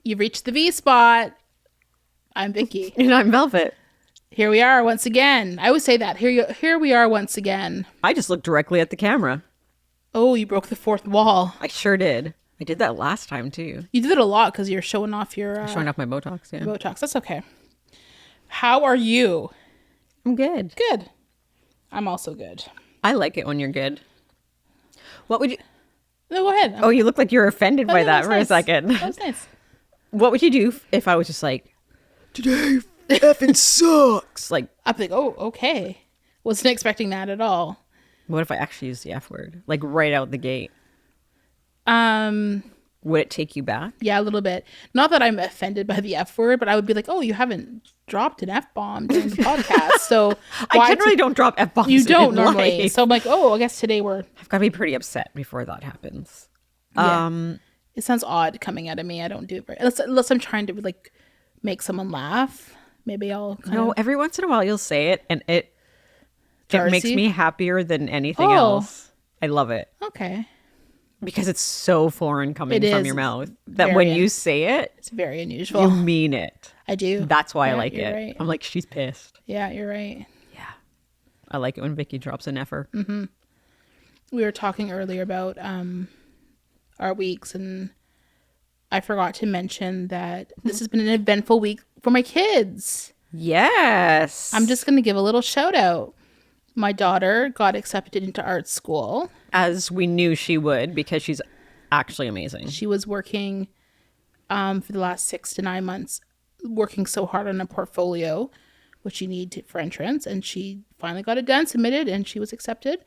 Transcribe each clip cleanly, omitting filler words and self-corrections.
You've reached the V spot. I'm Vicky. And I'm Velvet. Here we are once again. I always say that. Here we are once again. I just looked directly at the camera. Oh, you broke the fourth wall. I sure did. I did that last time too. You did it a lot because you're showing off your... Showing off my Botox, yeah. Botox. That's okay. How are you? I'm good. Good. I'm also good. I like it when you're good. What would you... No, go ahead. Oh, you look like you're offended by that for nice. a second. That was nice. What would you do if I was just like, today effing sucks? Like, I'd be like, oh, okay. Wasn't expecting that at all. what if I actually used the F word? Like right out the gate. Would it take you back? Yeah, a little bit. Not that I'm offended by the F word, but I would be like, oh, you haven't dropped an F-bomb during the podcast. So I generally don't drop F-bombs. You don't in normally. life. So I'm like, oh, I guess today we're... I've got to be pretty upset before that happens. Yeah. It sounds odd coming out of me. I don't do it very... Unless I'm trying to like make someone laugh. Maybe I'll kind No, of... every once in a while you'll say it and it makes Darcy? me happier than anything Oh. else. I love it. Okay. Because it's so foreign coming It from is your mouth that very when you say it, It's very unusual. you mean it. I do. That's why I Yeah, like you're it. right. I'm like, she's pissed. Yeah, you're right. Yeah. I like it when Vicky drops an effer. Mm-hmm. We were talking earlier about our weeks, and I forgot to mention that this has been an eventful week for my kids. Yes. I'm just going to give a little shout out. My daughter got accepted into art school. As we knew she would because she's actually amazing. She was working for the last 6 to 9 months, working so hard on a portfolio, which you need for entrance. And she finally got it done, submitted, and she was accepted.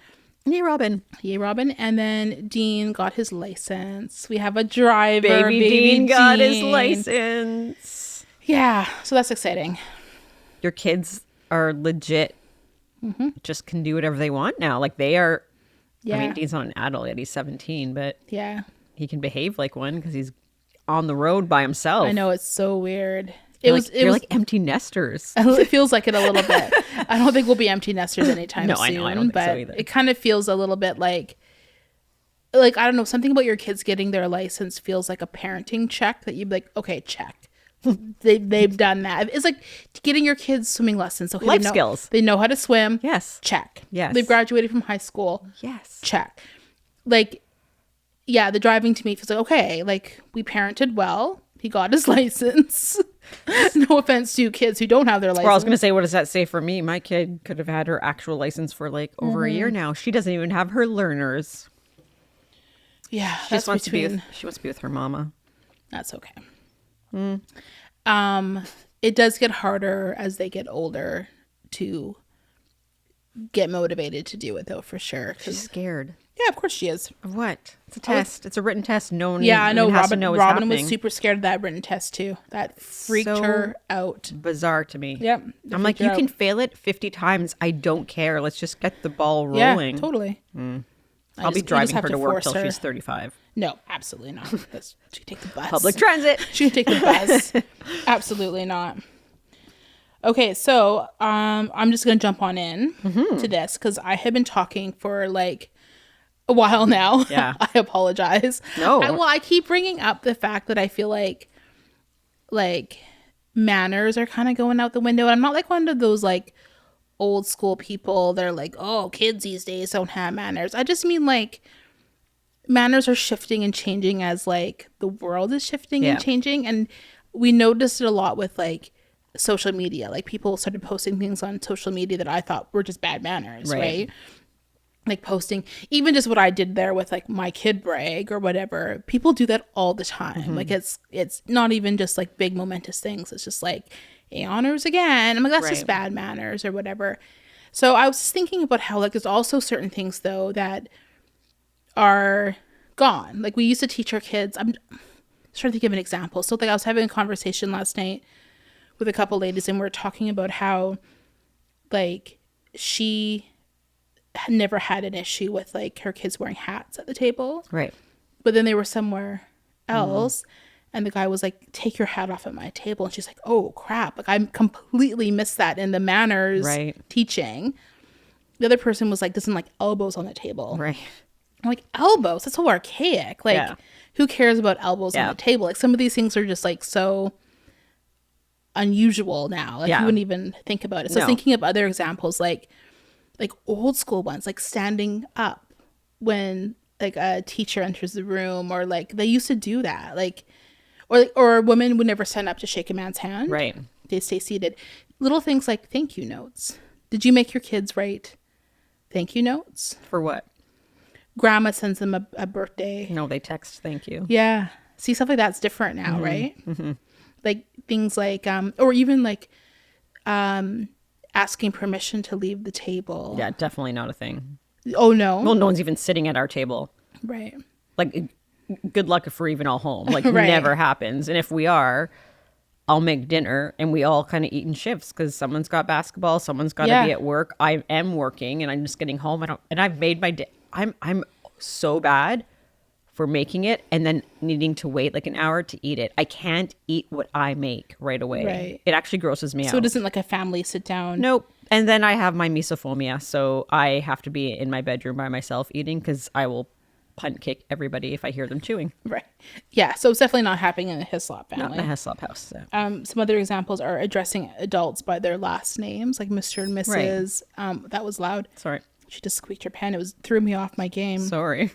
Yay, Robin. Yay, Robin. And then Dean got his license. We have a driver. Baby Dean got his license. Yeah, so that's exciting. Your kids are legit. Just can do whatever they want now. Like they are. Yeah. I mean, Dean's not an adult yet. He's 17, but Yeah. he can behave like one because he's on the road by himself. I know, it's so weird. You're like empty nesters. It feels like it a little bit. I don't think we'll be empty nesters anytime No, soon. I know. I don't think but so either. It kind of feels a little bit like I don't know, something about your kids getting their license feels like a parenting check that you'd be like, okay, check. They've done that. It's like getting your kids swimming lessons. Okay, Life skills. They know how to swim. Yes. Check. Yes. They've graduated from high school. Yes. Check. Like, yeah, the driving to me feels like, okay, like we parented well. He got his license. No offense to kids who don't have their license. Well, I was going to say, what does that say for me? My kid could have had her actual license for like over a year now. She doesn't even have her learners. Yeah, She that's just wants between... to be. She wants to be with her mama. That's okay. It does get harder as they get older to get motivated to do it, though, for sure. She's scared. Yeah, of course she is. Of what? It's a test. It's a written test. No one. Yeah, I know. even has to know what's Robin was happening. super scared of that written test too. That freaked So her out. Bizarre to me. Yep. I'm like, you can fail it 50 times. I don't care. Let's just get the ball rolling. Yeah, totally. I'll be driving her to work till she's 35. No, absolutely not. She can take the bus. Public transit. She can take the bus. Absolutely not. Okay, so I'm just gonna jump on in to this because I have been talking for like a while now. Yeah. I apologize. No. I keep bringing up the fact that I feel like manners are kind of going out the window. And I'm not like one of those like old school people that are like, oh, kids these days don't have manners. I just mean like manners are shifting and changing as like the world is shifting and changing. And we noticed it a lot with like social media. Like people started posting things on social media that I thought were just bad manners, right? Like posting even just what I did there with like my kid brag or whatever. People do that all the time. Like it's not even just like big momentous things. It's just like hey, honors again. I'm like, that's just bad manners or whatever. So I was just thinking about how like there's also certain things though that are gone. Like we used to teach our kids. I'm trying to think of an example. So like I was having a conversation last night with a couple ladies and we were talking about how like she had never had an issue with like her kids wearing hats at the table. Right. But then they were somewhere else and the guy was like, take your hat off at my table. And she's like, oh crap. Like I completely missed that in the manners teaching. The other person was like, doesn't like elbows on the table. Right. I'm like, elbows? That's so archaic. Like, Yeah. who cares about elbows on Yeah. the table? Like, some of these things are just like so unusual now. Like, you Yeah. wouldn't even think about it. So No. thinking of other examples, like old school ones, like standing up when like a teacher enters the room, or like they used to do that. Like, or women would never stand up to shake a man's hand. Right. They stay seated. Little things like thank you notes. Did you make your kids write thank you notes? For what? Grandma sends them a birthday. No, they text thank you. Yeah. See, stuff like that's different now, right? Mm-hmm. Like things like, or even like asking permission to leave the table. Yeah, definitely not a thing. Oh, no. Well, no one's even sitting at our table. Right. Like, good luck if we're even all home. Like, Right. never happens. And if we are, I'll make dinner and we all kind of eat in shifts because someone's got basketball, someone's got to Yeah. be at work. I am working and I'm just getting home. And I've made my day. I'm so bad for making it and then needing to wait like an hour to eat it. I can't eat what I make right away. Right. It actually grosses me out. So it isn't like a family sit down. Nope. And then I have my misophonia, so I have to be in my bedroom by myself eating because I will punt kick everybody if I hear them chewing. Right. Yeah. So it's definitely not happening in the Hislop Not family. in the Heslop house. So. Some other examples are addressing adults by their last names, like Mr. and Mrs. That was loud. Sorry. She just squeaked her pen. Threw me off my game. Sorry.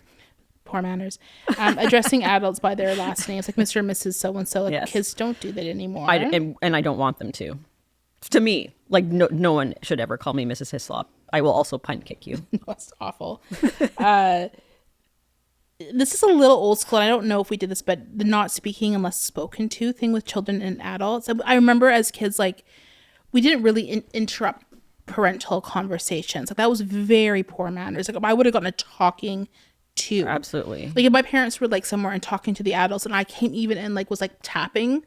Poor manners. Addressing adults by their last names, like Mr. and Mrs. So-and-so. Like, Yes. kids don't do that anymore. And I don't want them to. To me, like no one should ever call me Mrs. Hislop. I will also punt kick you. That's awful. This is a little old school. And I don't know if we did this, but the not speaking unless spoken to thing with children and adults. I remember as kids, like, we didn't really interrupt parental conversations. Like, that was very poor manners. Like, I would have gotten a talking to. Absolutely. Like, if my parents were like somewhere and talking to the adults, and I came even and like was like tapping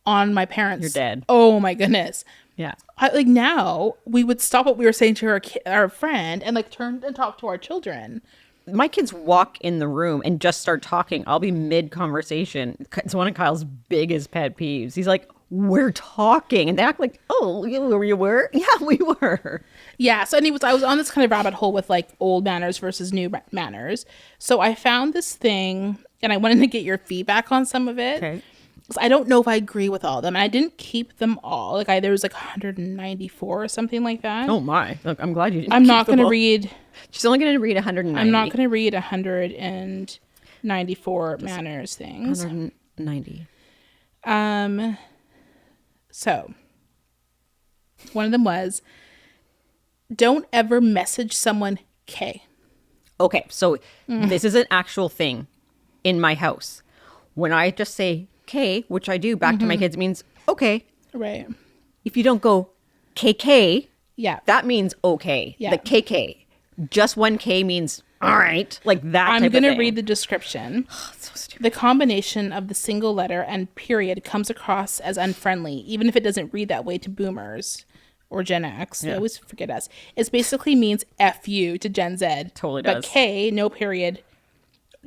on my parents. You're dead. Oh my goodness. Yeah. Like, now we would stop what we were saying to our friend and like turn and talk to our children. My kids walk in the room and just start talking. I'll be mid conversation. It's one of Kyle's biggest pet peeves. He's like, "We're talking," and they act like, "Oh, you were? Yeah, we were." Yeah. So anyways, I was on this kind of rabbit hole with like old manners versus new manners. So I found this thing and I wanted to get your feedback on some of it. Okay. I don't know if I agree with all of them. And I didn't keep them all. Like, there was like 194 or something like that. Oh my! Look, I'm glad you didn't. I'm keep not them going to all. read. She's only going to read 190. I'm not going to read 194 manners things. 190. So one of them was, don't ever message someone K. Okay, so this is an actual thing in my house. When I just say K, which I do back to my kids, it means okay. Right. If you don't go KK, Yeah. that means okay. Yeah. The KK. Just one K means all right. Like that. I'm going to read the description. So stupid. The combination of the single letter and period comes across as unfriendly, even if it doesn't read that way to boomers or Gen X. They always forget us. It basically means F you to Gen Z. Totally But does. K, no period.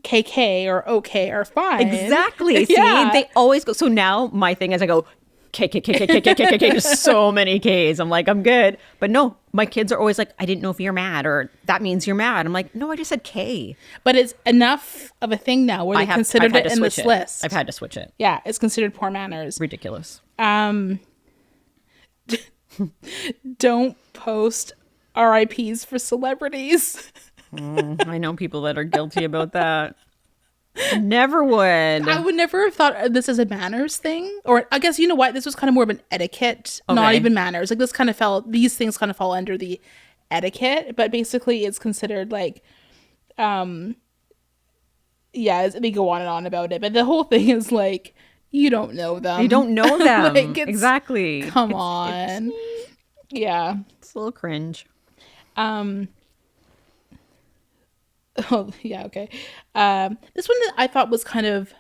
KK or OK are fine. Exactly. See, Yeah. they always go. So now my thing is I go K, K, K, K, K, K, K, K, K, just so many Ks. I'm like, I'm good. But no, my kids are always like, I didn't know if you're mad or that means you're mad. I'm like, no, I just said K. But it's enough of a thing now where they considered I've had it to in switch this it. list. I've had to switch it. Yeah, it's considered poor manners. Ridiculous. Don't post RIPs for celebrities. I know people that are guilty about that. Never would. I would never have thought of this as a manners thing. Or I guess, you know what? This was kind of more of an etiquette, not Okay. even manners. Like, these things kind of fall under the etiquette, but basically it's considered like, they go on and on about it. But the whole thing is like, you don't know them. You don't know them. Like, Exactly. Come on. Yeah. It's a little cringe. Oh, yeah, okay. This one I thought was kind of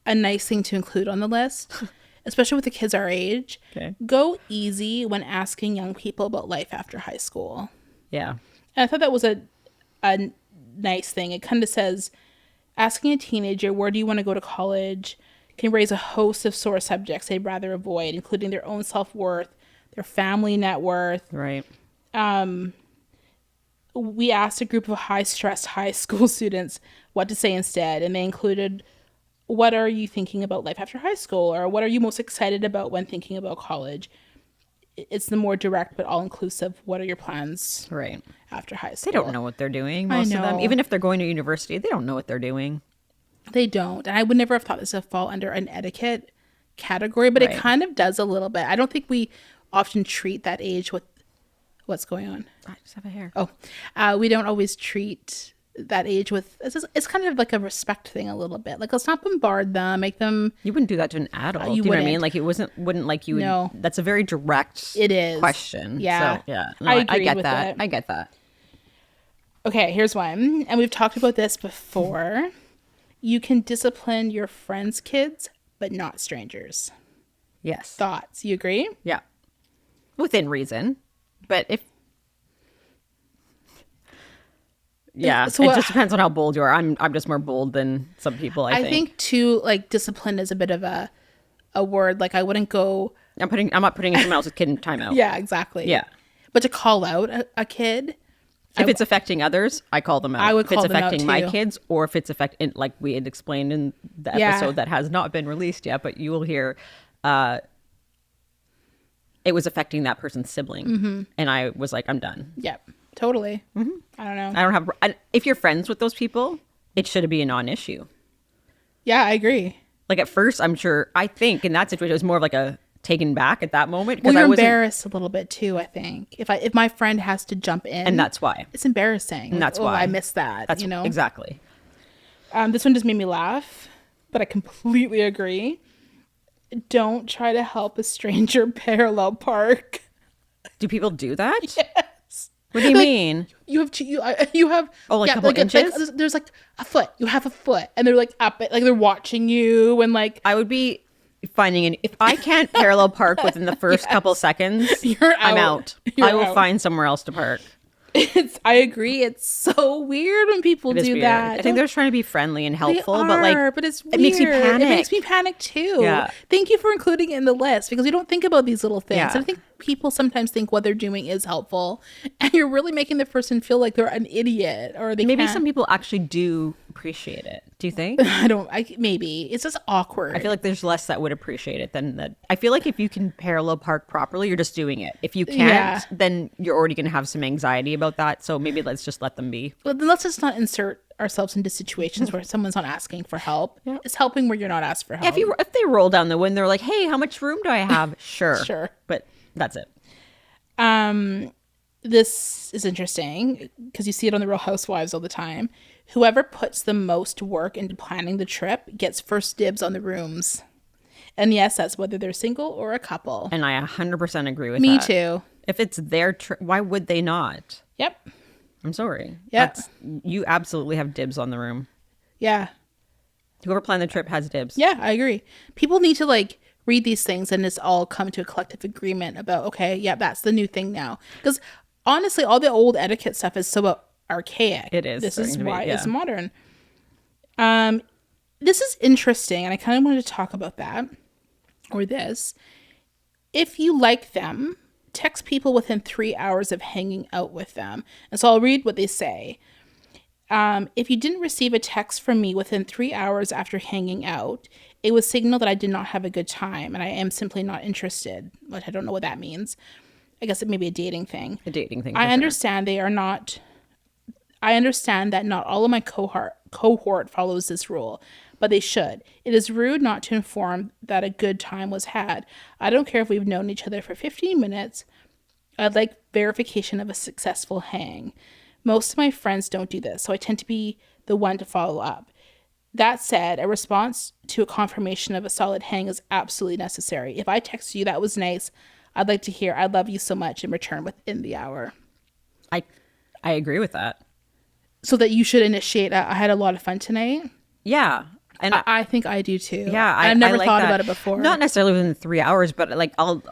a nice thing to include on the list, especially with the kids our age. Okay. Go easy when asking young people about life after high school. Yeah. And I thought that was a nice thing. It kind of says, asking a teenager, where do you want to go to college, can raise a host of sore subjects they'd rather avoid, including their own self-worth, their family net worth. Right. we asked a group of high-stress high school students what to say instead, and they included, what are you thinking about life after high school, or what are you most excited about when thinking about college? It's the more direct but all-inclusive, what are your plans Right. after high They school? don't know what they're doing, most of them. know. Even if they're going to university, they don't know what they're doing. They don't. And I would never have thought this would fall under an etiquette category, but Right. it kind of does a little bit. I don't think we often treat that age with what's going on. I just have a hair. We don't always treat that age with, it's kind of like a respect thing a little bit. Like, let's not bombard them, make them. You wouldn't do that to an adult. You You know what I wouldn't. mean? Like it wouldn't like you would. No. That's a very direct It is. question. Yeah. So, yeah. No, I I agree get with that. it. I get that. Okay, here's one. And we've talked about this before. You can discipline your friends' kids, but not strangers. Yes. Thoughts? You agree? Yeah. Within reason. But if yeah, So it what- just depends on how bold you are. I'm just more bold than some people, I think. too, like, discipline is a bit of a word. Like, I wouldn't go. I'm not putting someone else's kid in timeout. Yeah, exactly. Yeah. But to call out a kid, If it's affecting others, I call them out. I would if it's call them out affecting my too. kids, or if it's affecting, like we had explained in the Yeah. episode that has not been released yet, but you will hear, it was affecting that person's sibling, Mm-hmm. and I was like, I'm done. yep, totally. Mm-hmm. I don't know. I don't have. If you're friends with those people, it should be a non-issue. Yeah, I agree. Like at first, I think in that situation, it was more of like a taken back at that moment Well, because you're I wasn't, embarrassed a little bit too, I think. If my friend has to jump in, and that's why. it's embarrassing. And that's Like, why I missed that. That's exactly. This one just made me laugh, but I completely agree. Don't try to help a stranger parallel park. Do people do that? Yes. What do you Like, mean? You have Oh, like a couple inches? there's like a foot. You have a foot, and they're like up it, like they're watching you, and like I would be finding if I can't parallel park within the first couple seconds, I'm out. You're I will out. find somewhere else to park. I agree. It's so weird when people It is do weird. that. I think they're just trying to be friendly and They helpful, are, but like but it's it makes me weird. panic. It makes me panic too. Yeah. Thank you for including it in the list because we don't think about these little things. Yeah. And I think people sometimes think what they're doing is helpful, and you're really making the person feel like they're an idiot or they Maybe can't. some people actually do appreciate it. Do you think? Maybe it's just awkward. I feel like there's less that would appreciate it than that. I feel like if you can parallel park properly, you're just doing it. If you can't, Yeah. then you're already going to have some anxiety about that. So maybe let's just let them be. But then let's just not insert ourselves into situations where someone's not asking for help. Yeah. It's helping where you're not asked for help. If they roll down the window, they're like, "Hey, how much room do I have?" Sure, Sure. but that's it. This is interesting because you see it on the Real Housewives all the time. Whoever puts the most work into planning the trip gets first dibs on the rooms. And yes, that's whether they're single or a couple. And I 100% agree with Me that. too. If it's their trip, why would they not? Yep. I'm sorry. Yeah. You absolutely have dibs on the room. Yeah. Whoever planned the trip has dibs. Yeah, I agree. People need to like read these things and it's all come to a collective agreement about, okay, yeah, that's the new thing now. Because honestly, all the old etiquette stuff is so archaic. It is This is starting to be, why it's yeah. modern. This is interesting, and I kind of wanted to talk about that or this. If you like them, text people within 3 hours of hanging out with them. And so I'll read what they say. If you didn't receive a text from me within 3 hours after hanging out, it would signal that I did not have a good time and I am simply not interested. But I don't know what that means. I guess it may be a dating thing. A dating thing. I for sure. understand they are not. I understand that not all of my cohort follows this rule, but they should. It is rude not to inform that a good time was had. I don't care if we've known each other for 15 minutes. I'd like verification of a successful hang. Most of my friends don't do this, so I tend to be the one to follow up. That said, a response to a confirmation of a solid hang is absolutely necessary. If I text you, that was nice, I'd like to hear, I love you so much in return within the hour. I agree with that. So that you should initiate, I had a lot of fun tonight. Yeah. And I think I do too. yeah, I've never I like thought that. about it before. Not necessarily within 3 hours, but like I'll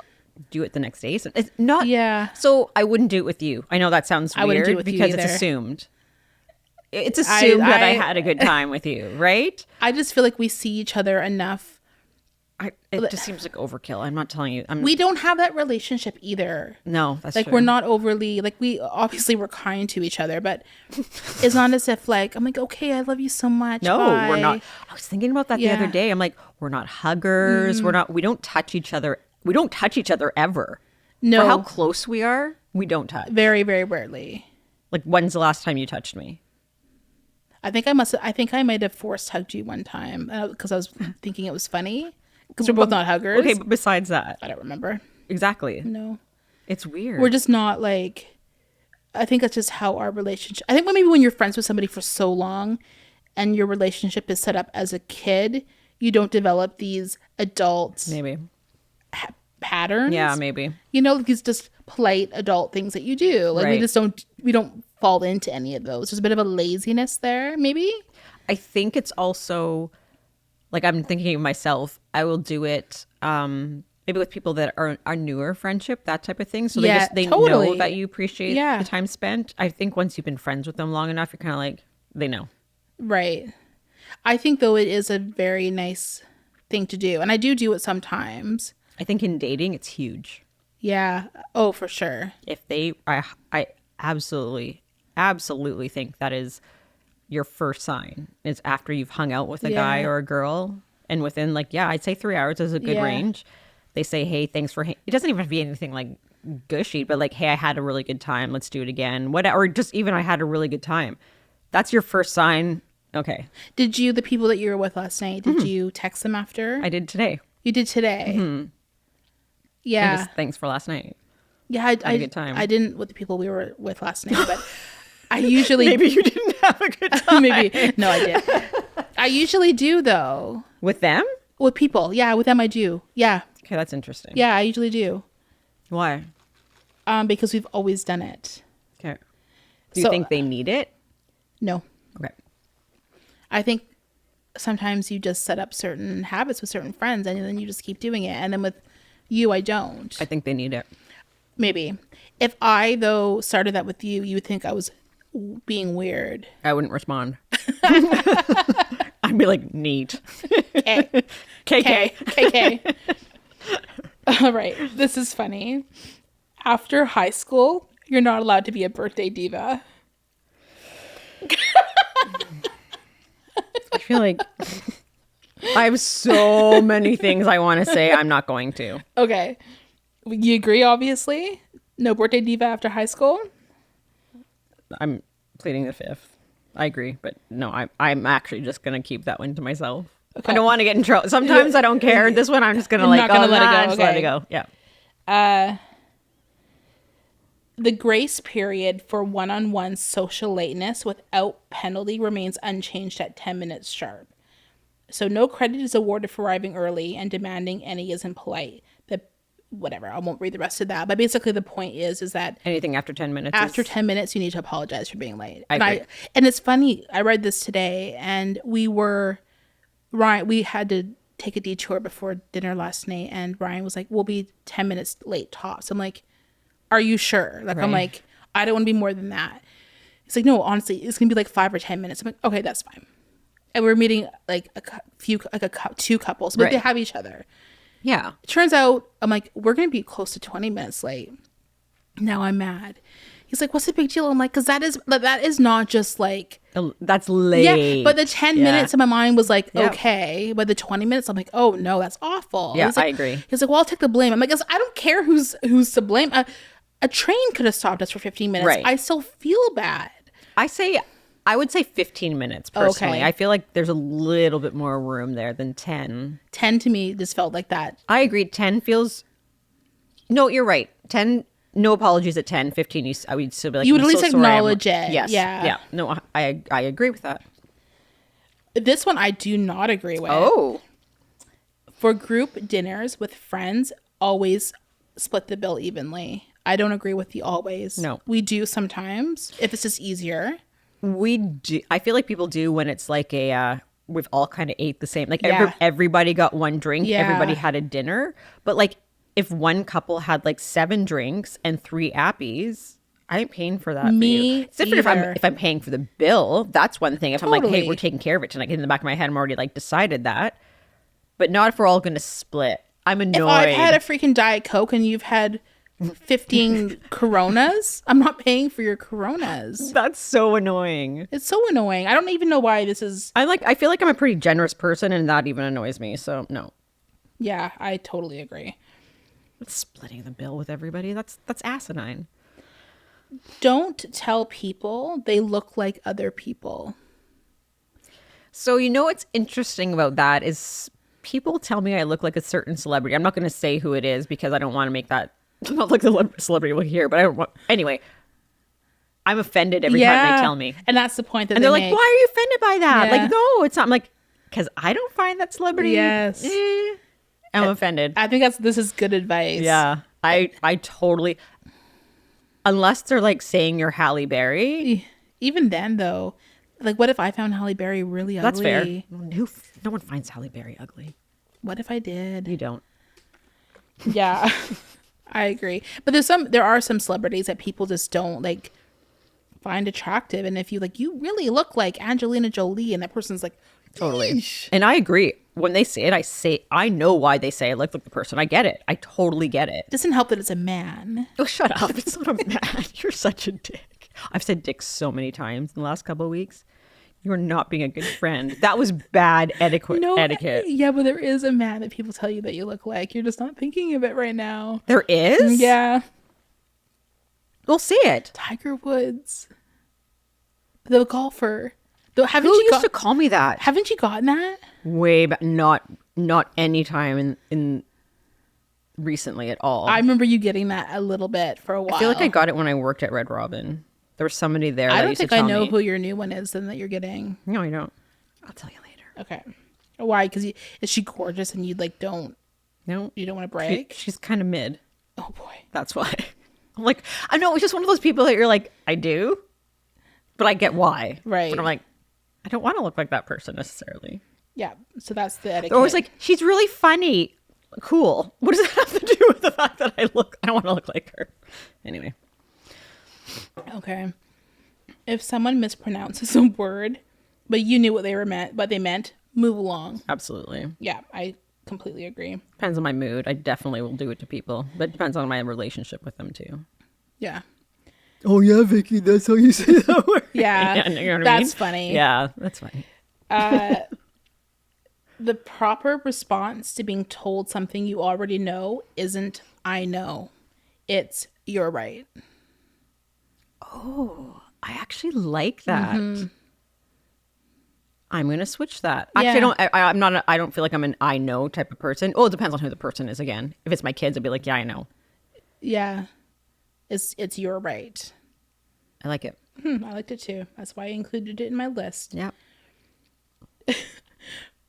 do it the next day. So it's not. Yeah. So I wouldn't do it with you. I know that sounds weird I wouldn't do it with you because it's either. assumed. It's assumed that I I- had a good time with you, right? I just feel like we see each other enough It just seems like overkill. I'm not telling you. We don't have that relationship either. No, that's like true. we're not overly like we obviously we're kind to each other, but it's not as if like I'm like, okay, I love you so much. No, bye. we're not. I was thinking about that the other Yeah. day. I'm like, we're not huggers. We don't touch each other. We don't touch each other ever. No. For how close we are, we don't touch. Very, very rarely. Like, when's the last time you touched me? I think I might have forced hugged you one time because I was thinking it was funny because we're both not huggers. Okay, but besides that, I don't remember. exactly. No. It's weird. We're just not like, I think that's just how our relationship, I think maybe when you're friends with somebody for so long and your relationship is set up as a kid, you don't develop these adult maybe. patterns. Yeah, maybe. You know, like these just polite adult things that you do. Like Right. we don't fall into any of those. There's a bit of a laziness there, maybe. I think it's also like I'm thinking of myself. I will do it maybe with people that are newer friendship, that type of thing. So Yeah, they totally. know that you appreciate Yeah. the time spent. I think once you've been friends with them long enough, you're kind of like, they know. Right. I think though it is a very nice thing to do. And I do it sometimes. I think in dating, it's huge. Yeah. Oh, for sure. If I absolutely think that is your first sign is after you've hung out with a guy Yeah. or a girl, and within like, yeah, I'd say 3 hours is a good Yeah. range. They say, hey, thanks for it doesn't even have to be anything like gushy, but like, hey, I had a really good time, let's do it again, whatever, or just even I had a really good time. That's your first sign. Okay. Did the people that you were with last night, did you text them after? I did today. You did today. And Yeah. just thanks for last night. Yeah. a good time. I didn't with the people we were with last night, but I usually Maybe you didn't have a good time. maybe no, I did. I usually do though. With them? With people. Yeah, with them I do. Yeah. Okay, that's interesting. Yeah, I usually do. Why? Because we've always done it. Okay. Do you So- think they need it? No. Okay. I think sometimes you just set up certain habits with certain friends and then you just keep doing it. And then with you, I don't. I think they need it. Maybe. If I, though, started that with you, you would think I was being weird. I wouldn't respond. I'd be like, neat. Okay. KK. KK. All right. This is funny. After high school, you're not allowed to be a birthday diva. I feel like I have so many things I want to say. I'm not going to. Okay. You agree, obviously? No birthday diva after high school? I'm pleading the fifth. I agree, but no, I'm actually just gonna keep that one to myself. Okay. I don't want to get in trouble. Sometimes I don't care. This one I'm just gonna You're like, not gonna oh, let it nah, go. just let Okay. it go. Yeah. The grace period for one-on-one social lateness without penalty remains unchanged at 10 minutes sharp. So no credit is awarded for arriving early and demanding any isn't polite. Whatever, I won't read the rest of that. But basically the point is that Anything after 10 minutes. after is, 10 minutes, you need to apologize for being late. I agree. And it's funny, I read this today and we had to take a detour before dinner last night and Ryan was like, we'll be 10 minutes late tops. I'm like, are you sure? Like, I'm Right. like, I don't want to be more than that. He's like, no, honestly, it's going to be like 5 or 10 minutes. I'm like, okay, that's fine. And we're meeting like two couples, but they Right. have each other. Yeah. It turns out, I'm like, we're going to be close to 20 minutes late. Now I'm mad. He's like, what's the big deal? I'm like, because that is not just like, That's late. yeah, but the 10 Yeah. minutes in my mind was like, Yep. okay. But the 20 minutes, I'm like, oh no, that's awful. Yeah, He's like, I agree. He's like, well, I'll take the blame. I'm like, I don't care who's to blame. A train could have stopped us for 15 minutes. Right. I still feel bad. I would say 15 minutes personally. Okay. I feel like there's a little bit more room there than 10. 10 to me just felt like that. I agree. 10 feels. No, you're right. 10. No apologies at 10. 15. I would still be like, You would I'm at least so sorry. acknowledge it. Yes. Yeah. Yeah. No, I agree with that. This one I do not agree with. Oh. For group dinners with friends, always split the bill evenly. I don't agree with the always. No. We do sometimes if it's just easier. We do. I feel like people do when it's like we've all kind of ate the same. Like Yeah. everybody got one drink. Yeah. Everybody had a dinner. But like if one couple had like 7 drinks and 3 appies, I ain't paying for that. Me for you. It's different either. if I'm paying for the bill. That's one thing. If I'm like, hey, Totally. we're taking care of it tonight. In the back of my head, I'm already like decided that. but not if we're all going to split. I'm If annoyed. I've had a freaking Diet Coke and you've had 15 Coronas, I'm not paying for your Coronas. That's so annoying. It's so annoying. I don't even know why this is. I feel like I'm a pretty generous person, and that even annoys me. So no. Yeah, I totally agree. Splitting the bill with everybody, that's asinine. Don't tell people they look like other people. So you know what's interesting about that is people tell me I look like a certain celebrity. I'm not going to say who it is because I don't want to make that not like the celebrity look here, but I don't want anyway. I'm offended every time they tell me, and that's the point that and they're like, "Why are you offended by that?" Yeah. Like, no, it's not. I'm like, because I don't find that celebrity. Yes, I'm offended. I think this is good advice. Yeah, I totally. Unless they're like saying you're Halle Berry. Even then, though, like, what if I found Halle Berry really ugly? That's fair. No one finds Halle Berry ugly. What if I did? You don't. Yeah, I agree. But there are some celebrities that people just don't like find attractive, and if you like, you really look like Angelina Jolie, and that person's like, totally. Eesh. And I agree. When they say it, I know why they say I look like the person. I get it. I totally get it. Doesn't help that it's a man. Oh, shut up. It's not a man. You're such a dick. I've said dick so many times in the last couple of weeks. You're not being a good friend. That was bad etiquette. Yeah, but there is a man that people tell you that you look like. You're just not thinking of it right now. There is? Yeah. We'll see it. Tiger Woods. The golfer. Who used to call me that? Haven't you gotten that? Way back. Not any time in recently at all. I remember you getting that a little bit for a while. I feel like I got it when I worked at Red Robin. There was somebody there. I that don't used to think I tell know me. who your new one is then that you're getting. No, you don't. I'll tell you later. Okay. Why? Because is she gorgeous and you like don't? No, You don't want to brag? she's kind of mid. Oh boy. That's why. I'm like, I know it's just one of those people that you're like, I do, but I get why. Right. But I'm like, I don't want to look like that person necessarily. Yeah. So that's the etiquette. They're always like, she's really funny. Cool. What does that have to do with the fact that I don't want to look like her? Anyway. Okay. If someone mispronounces a word, but you knew what they meant, move along. Absolutely. Yeah, I completely agree. Depends on my mood. I definitely will do it to people, but it depends on my relationship with them too. Yeah. Oh yeah, Vicky, that's how you say that word. Yeah, you know what that's I mean? funny. Yeah, that's funny. The proper response to being told something you already know isn't "I know," it's "You're right." Oh, I actually like that. Mm-hmm. I'm gonna switch that. Yeah. Actually, I'm not. I don't feel like I'm an "I know" type of person. Oh, it depends on who the person is. Again, if it's my kids, I'd be like, "Yeah, I know." Yeah, it's "You're right." I like it. I liked it too. That's why I included it in my list. Yeah.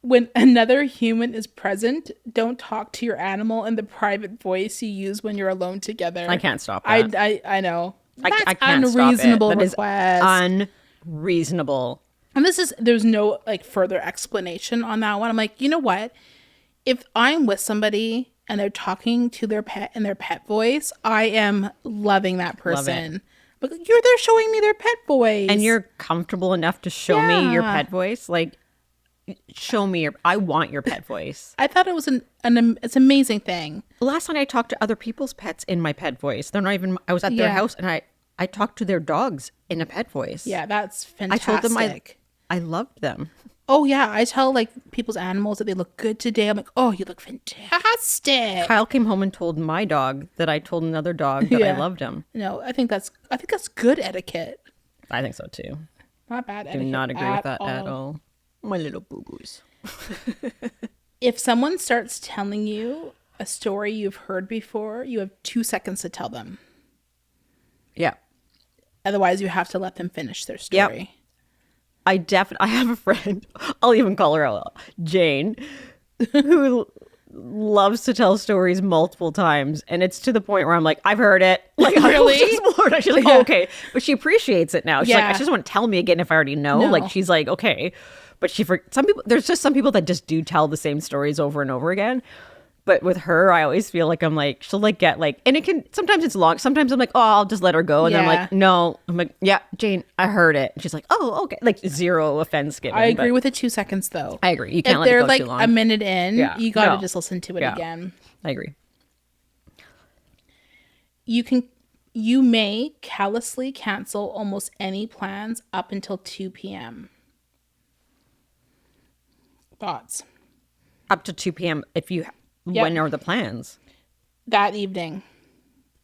When another human is present, don't talk to your animal in the private voice you use when you're alone together. I can't stop that. I know. I That's can't unreasonable stop it. That is request. unreasonable. And there's no like further explanation on that one. I'm like, you know what? If I'm with somebody and they're talking to their pet in their pet voice, I am loving that person. But they're showing me their pet voice. And you're comfortable enough to show me your Yeah. pet voice. Like, show me I want your pet voice. I thought it was it's an amazing thing. Last night I talked to other people's pets in my pet voice. They're not even, I was at their Yeah. house and I talked to their dogs in a pet voice. Yeah, that's I fantastic. told them I loved them. Oh yeah, I tell like people's animals that they look good today. I'm like, oh, you look fantastic. Kyle came home and told my dog that I told another dog that I Yeah. loved him. No, I think that's good etiquette. I think so too. Not bad Do etiquette. not agree with that at all. My little boo-boos. If someone starts telling you a story you've heard before, you have 2 seconds to tell them. Yeah. Otherwise, you have to let them finish their Yep. story. I have a friend, I'll even call her out, Jane, who loves to tell stories multiple times. And it's to the point where I'm like, I've heard it. Like, Really? She's more. She's like, Yeah. oh, okay. But she appreciates it now. She's like, Yeah. she doesn't want to tell me again if I already know. No. Like, she's like, okay. But there's just some people that just do tell the same stories over and over again. But with her, I always feel like I'm like, she'll like get like, and it can, sometimes it's long. Sometimes I'm like, oh, I'll just let her go. And then I'm Yeah. like, no. I'm like, yeah, Jane, I heard it. And she's like, oh, okay. Like zero offense given. I agree but with the 2 seconds though. I agree. You can't If let it they're go like too long. a minute in, Yeah. you gotta No. just listen to it Yeah. again. I agree. You may callously cancel almost any plans up until 2 p.m. Thoughts? Up to 2 p.m. if you, Yep. when are the plans? That evening.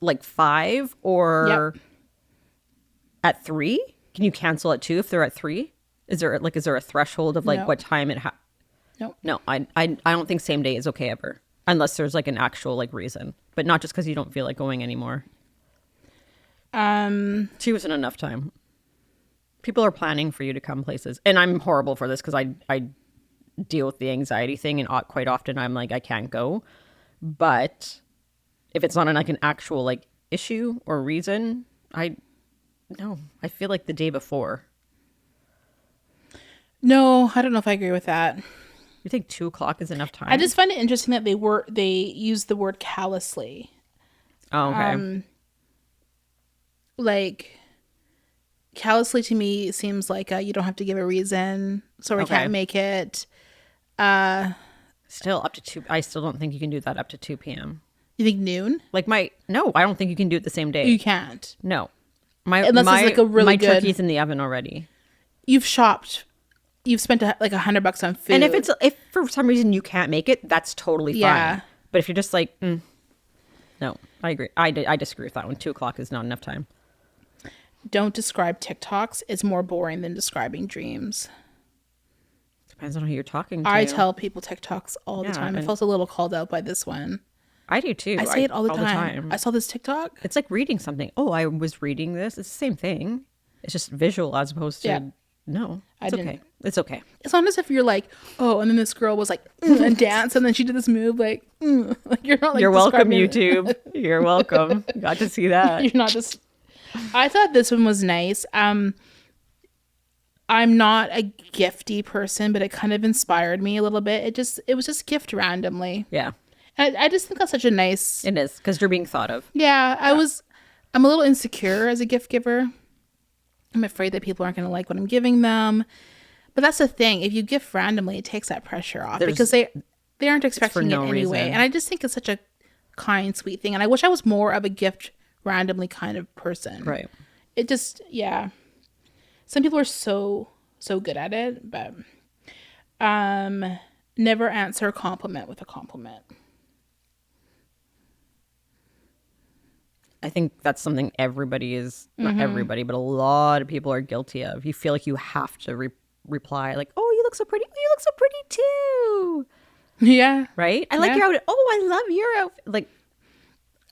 Like 5 or at 3? Can you cancel at 2 if they're at 3? Is there a threshold of like No. what time it Nope. No, I don't think same day is okay ever. Unless there's like an actual like reason. But not just because you don't feel like going anymore. 2 isn't enough time. People are planning for you to come places. And I'm horrible for this because I deal with the anxiety thing and quite often I'm like, I can't go. But if it's not like an actual like issue or reason, I feel like the day before. No, I don't know if I agree with that. You think 2:00 is enough time? I just find it interesting that they use the word callously. Oh, okay. Like callously to me seems like you don't have to give a reason, so I Okay. can't make it. Still up to 2. I still don't think you can do that up to 2 p.m. You think noon? Like no, I don't think you can do it the same day. You can't. No. Unless it's like a really my good- turkey's in the oven already. You've shopped. You've spent like $100 on food. And if for some reason you can't make it, that's totally Yeah. fine. But if you're just like, no, I agree. I disagree with that one. 2:00 is not enough time. Don't describe TikToks. It's more boring than describing dreams. Depends on who you're talking to. I tell people TikToks all the Yeah, time. I and- felt a little called out by this one. I do too. I say it all the time. I saw this TikTok. It's like reading something. Oh, I was reading this. It's the same thing. It's just visual as opposed to Yeah. no. I It's didn't- okay. It's okay. It's not as if you're like, oh, and then this girl was like, and dance, and then she did this move, like, like you're not like. You're welcome, describing it. YouTube. You're welcome. Got to see that. You're not just. I thought this one was nice. I'm not a gifty person, but it kind of inspired me a little bit. It was just gift randomly. Yeah, And I just think that's such a nice. it is because you're being thought of. Yeah, I'm a little insecure as a gift giver. I'm afraid that people aren't going to like what I'm giving them. But that's the thing. If you gift randomly, it takes that pressure off because they aren't expecting no it anyway. reason. And I just think it's such a kind, sweet thing. And I wish I was more of a gift randomly kind of person. Right. It just, yeah. Some people are so good at it, but never answer a compliment with a compliment. I think that's something everybody is, not everybody, but a lot of people are guilty of. You feel like you have to reply like, oh, you look so pretty. Oh, you look so pretty too. Yeah. Right? I like Yeah. your outfit. Oh, I love your outfit. Like,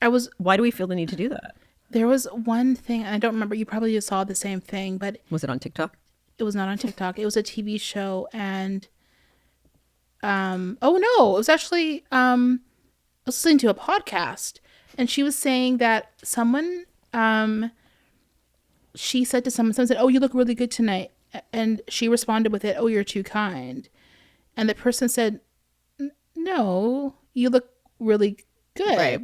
I was why do we feel the need to do that? There was one thing, and I don't remember, you probably just saw the same thing, but Was it on TikTok? it was not on TikTok. It was a TV show, and oh no, it was actually I was listening to a podcast, and she was saying that someone she said to someone said, "Oh, you look really good tonight," and she responded with it, "Oh, you're too kind," and the person said, "No, you look really good." Right.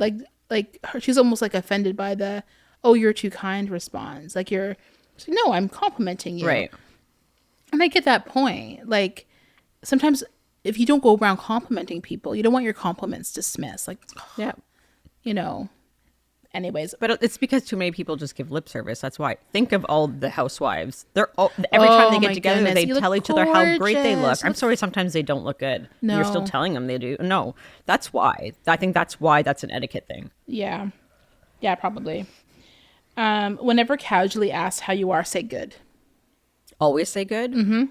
Like she's almost like offended by the "Oh, you're too kind" response. Like she's like, "No, I'm complimenting you." Right. And I get that point. Like sometimes if you don't go around complimenting people, you don't want your compliments dismissed. Like, Yeah. you know. Anyways, But it's because too many people just give lip service. That's why. Think of all the housewives. They're every time they Oh get my together, goodness. they You look tell each other how great they look. gorgeous. I'm sorry, sometimes they don't look good. You're still No. telling them they do. No, that's why. I think that's why that's an etiquette thing. yeah. Yeah, probably. Whenever casually asked how you are, say good. Always say good. Mm-hmm.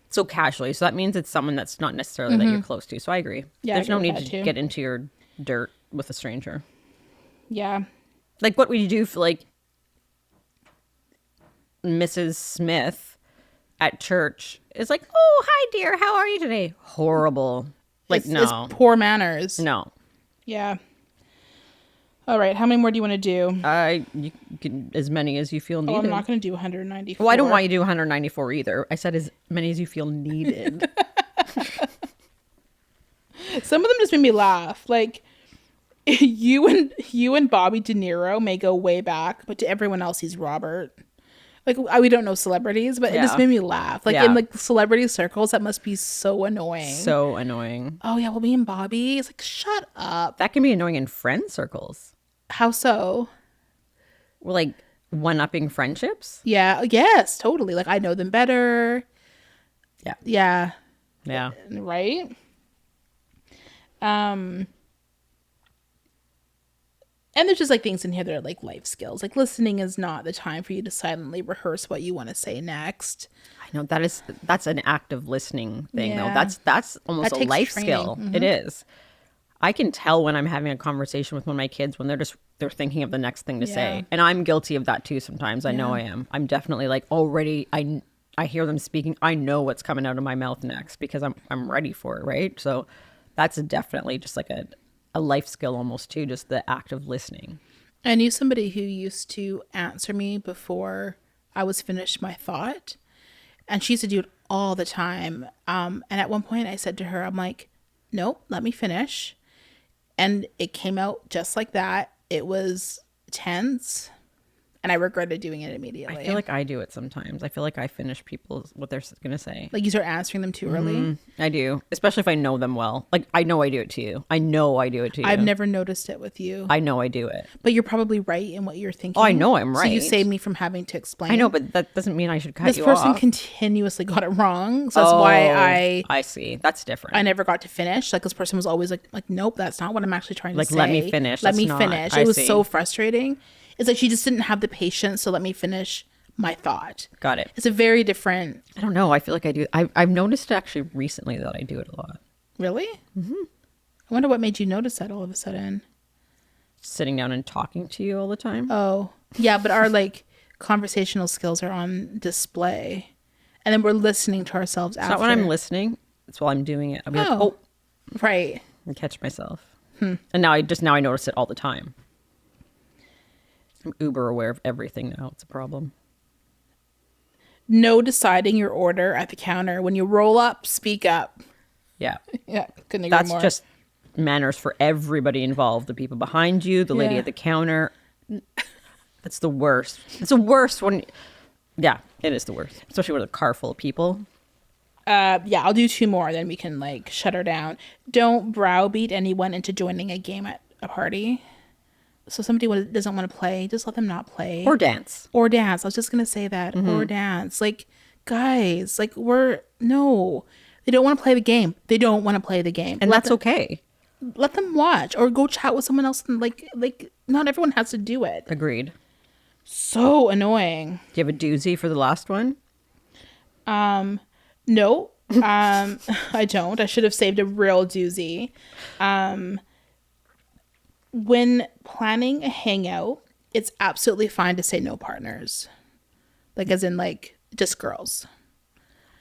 So casually. So that means it's someone that's not necessarily that you're close to. So I agree. Yeah, I There's no agree need with to that too. get into your dirt with a stranger. Yeah. Like, what would you do for like Mrs. Smith at church is like, oh, hi dear, how are you today? Horrible. Like, It's poor manners. no. Yeah. All right. How many more do you want to do? You can as many as you feel Oh, needed. I'm not going to do 194. Well, I don't want you to do 194 either. I said as many as you feel needed. Some of them just made me laugh. Like you and Bobby De Niro may go way back, but to everyone else, he's Robert. Like we don't know celebrities, but it just Yeah. made me laugh. Like Yeah. in like celebrity circles, that must be so annoying. So annoying. Oh yeah, well me and Bobby. It's like shut up. That can be annoying in friend circles. How so? We're like one-upping friendships. Yeah. Yes. Totally. Like I know them better. Yeah. Yeah. Yeah. Right. And there's just like things in here that are like life skills. Like listening is not the time for you to silently rehearse what you want to say next. I know that's an active listening thing Yeah. though. That's almost That a takes life training. skill. It is. I can tell when I'm having a conversation with one of my kids when they're thinking of the next thing to Yeah. say. And I'm guilty of that too sometimes. I know I am. I'm definitely like already I hear them speaking. I know what's coming out of my mouth next because I'm ready for it, right? So that's definitely just like a life skill almost too, just the act of listening. I knew somebody who used to answer me before I was finished my thought. And she used to do it all the time. And at one point I said to her, I'm like, nope, let me finish. And it came out just like that. It was tense. And I regretted doing it immediately. I feel like I do it sometimes. I feel like I finish people what they're going to say. Like you start answering them too early. I do, especially if I know them well. Like I know I do it to you. I know I do it to you. I've never noticed it with you. I know I do it. But you're probably right in what you're thinking. Oh, I know I'm So you right. saved me from having to explain. I know, but that doesn't mean I should cut this you person off. continuously got it wrong. So that's why I see. That's different. I never got to finish. Like this person was always like, nope, that's not what I'm actually trying to Like, say. let me finish. Let That's me not- finish. I It was see. so frustrating. It's like she just didn't have the patience to let me finish my thought. Got it. It's a very different. I don't know. I feel like I do. I've noticed actually recently that I do it a lot. Really? Mm-hmm. I wonder what made you notice that all of a sudden. Sitting down and talking to you all the time. Oh, yeah, but our like conversational skills are on display, and then we're listening to ourselves It's after. not when I'm listening. It's while I'm doing it. I'm like, Oh. Right. and catch myself. And now I notice it all the time. I'm uber aware of everything now. It's a problem. No deciding your order at the counter. When you roll up, speak up. Yeah. Yeah, couldn't agree That's more. just manners for everybody involved. The people behind you, the lady Yeah. at the counter. That's the worst. It's the worst when, yeah, it is the worst. Especially with a car full of people. Yeah, I'll do two more, then we can like shut her down. Don't browbeat anyone into joining a game at a party. So somebody doesn't want to play, just let them not play. Or dance. Or dance. I was just gonna say that. Or dance. Like, guys, like no. They don't want to play the game. They don't want to play the game. And that's okay. Let them watch or go chat with someone else. And like not everyone has to do it. Agreed. So annoying. Do you have a doozy for the last one? No, I don't. I should have saved a real doozy. When planning a hangout, it's absolutely fine to say no partners. Like as in like just girls.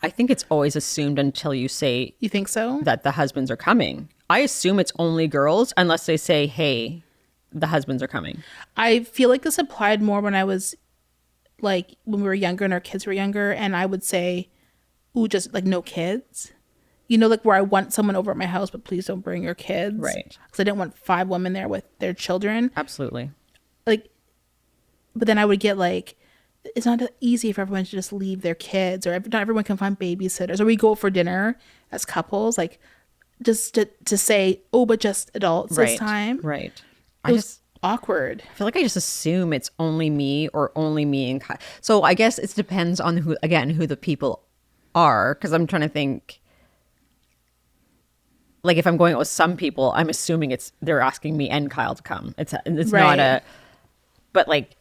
I think it's always assumed until you say You think so? that the husbands are coming. I assume it's only girls unless they say, hey, the husbands are coming. I feel like this applied more when I was like when we were younger and our kids were younger, and I would say, ooh, just like no kids. You know, like where I want someone over at my house, but please don't bring your kids. Right. Because I didn't want 5 women there with their children. Absolutely. Like, but then I would get like, it's not easy for everyone to just leave their kids, or not everyone can find babysitters, or we go for dinner as couples, like just to say, oh, but just adults this time. Right. It was awkward. I feel like I just assume it's only me or only me and Kyle. So I guess it depends on who the people are. Because I'm trying to think. Like if I'm going out with some people, I'm assuming they're asking me and Kyle to come. It's Right. not but like